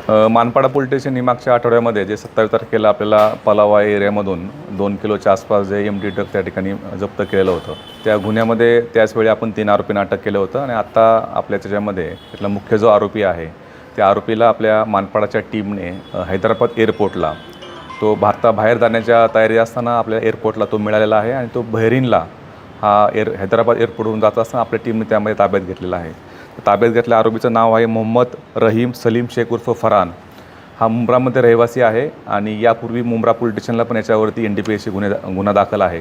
Manpada police station मागच्या आठवड्यामध्ये जे 27 तारखेला आपल्याला पलावा एरियामधून 2 किलोच्या आसपास जे एम.डी ड्रग त्या ठिकाणी जप्त केलेलं होतं. त्या गुन्ह्यामध्ये त्याचवेळी आपण 3 आरोपींना अटक केलं होतं आणि आत्ता आपल्या त्याच्यामध्ये त्यातला मुख्य जो आरोपी आहे त्या आरोपीला आपल्या मानपाडाच्या टीमने हैदराबाद एअरपोर्टला तो भारताबाहेर जाण्याच्या तयारी असताना आपल्या एअरपोर्टला तो मिळालेला आहे आणि तो बहरीनला हैदराबाद एअरपोर्टवरून जात असताना आपल्या टीमने त्यामध्ये ताब्यात घेतलेला आहे. ताब्यात घेतलेल्या आरोपीचं नाव आहे मोहम्मद रहीम सलीम शेख उर्फ फरहान. हा मुंब्रामध्ये रहिवासी आहे आणि यापूर्वी मुंब्रा पोलीस स्टेशनला पण याच्यावरती NDPSC गुन्हा दाखल आहे.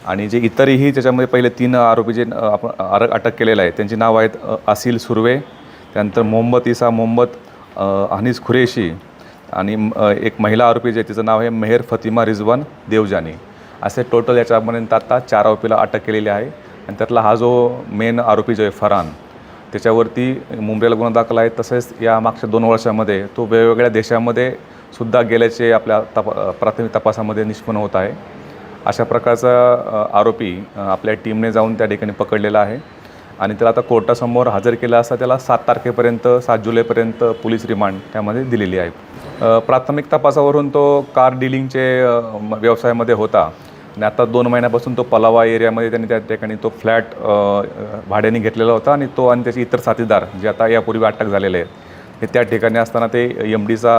आणि जे इतरही त्याच्यामध्ये पहिले 3 आरोपी जे आपण अटक केलेले आहे त्यांची नाव आहेत आसिल सुर्वे, त्यानंतर मोहम्मद इसा मोहम्मद हनीस खुरेशी आणि एक महिला आरोपी जे तिचं नाव आहे मेहर फतिमा रिजवान देवजानी. असे टोटल याच्यापर्यंत आता 4 आरोपीला अटक केलेली आहे आणि त्यातला हा जो मेन आरोपी जो आहे फरहान त्याच्यावरती मुंबईला गुन्हा दाखल आहे. तसेच या मागच्या 2 वर्षामध्ये तो वेगवेगळ्या देशामध्ये सुद्धा गेल्याचे आपल्या प्राथमिक तपासामध्ये निष्पन्न होत आहे. अशा प्रकारचा आरोपी आपल्या टीमने जाऊन त्या ठिकाणी पकडलेला आहे आणि त्याला आता कोर्टासमोर हजर केला असता त्याला 7 तारखेपर्यंत 7 जुलैपर्यंत पोलीस रिमांड त्यामध्ये दिलेली आहे. प्राथमिक तपासावरून तो कार डिलिंगचे व्यवसायामध्ये होता आणि आता 2 महिन्यापासून तो पलावा एरियामध्ये त्यांनी त्या ठिकाणी तो फ्लॅट भाड्याने घेतलेला होता आणि तो आणि त्याचे इतर साथीदार जे आता यापूर्वी अटक झालेले आहेत हे त्या ठिकाणी असताना ते MDचा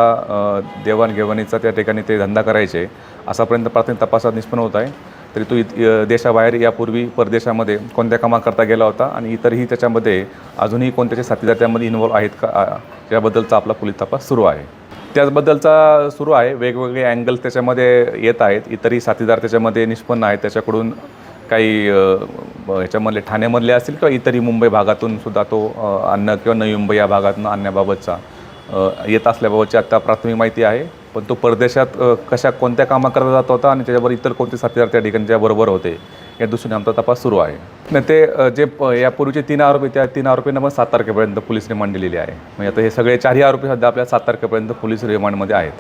देवाणघेवाणीचा त्या ठिकाणी ते धंदा करायचे असापर्यंत प्राथमिक तपासात निष्पन्न होत आहे. तरी तो देशाबाहेर यापूर्वी परदेशामध्ये कोणत्या कामाकरता गेला होता आणि इतरही त्याच्यामध्ये अजूनही कोणत्याचे साथीदार त्यामध्ये इन्व्हॉल्व आहेत का याबद्दलचा आपला पोलीस तपास सुरू आहे. त्याचबद्दलचा सुरू आहे. वेगवेगळे अँगल्स त्याच्यामध्ये येत आहेत. इतरही साथीदार त्याच्यामध्ये निष्पन्न आहेत. त्याच्याकडून काही ह्याच्यामधले ठाण्यामधले असतील किंवा इतरही मुंबई भागातून सुद्धा तो अन्न किंवा नवी मुंबई या भागातून आणण्याबाबतचा येत असल्याबाबतची आत्ता प्राथमिक माहिती आहे. पण तो परदेशात कोणत्या कामाकरता जात होता आणि त्याच्याबरोबर इतर कोणते साथीदार त्या ठिकाणी त्याबरोबर होते या दृष्टीने आमचा तपास सुरू आहे. नाही ते जे यापूर्वीचे 3 आरोपी त्या 3 आरोपींना पण 7 तारखेपर्यंत पोलीस रिमांड दिलेली आहे. म्हणजे आता हे सगळे 4ही आरोपी सध्या आपल्या 7 तारखेपर्यंत पोलीस रिमांडमध्ये आहेत.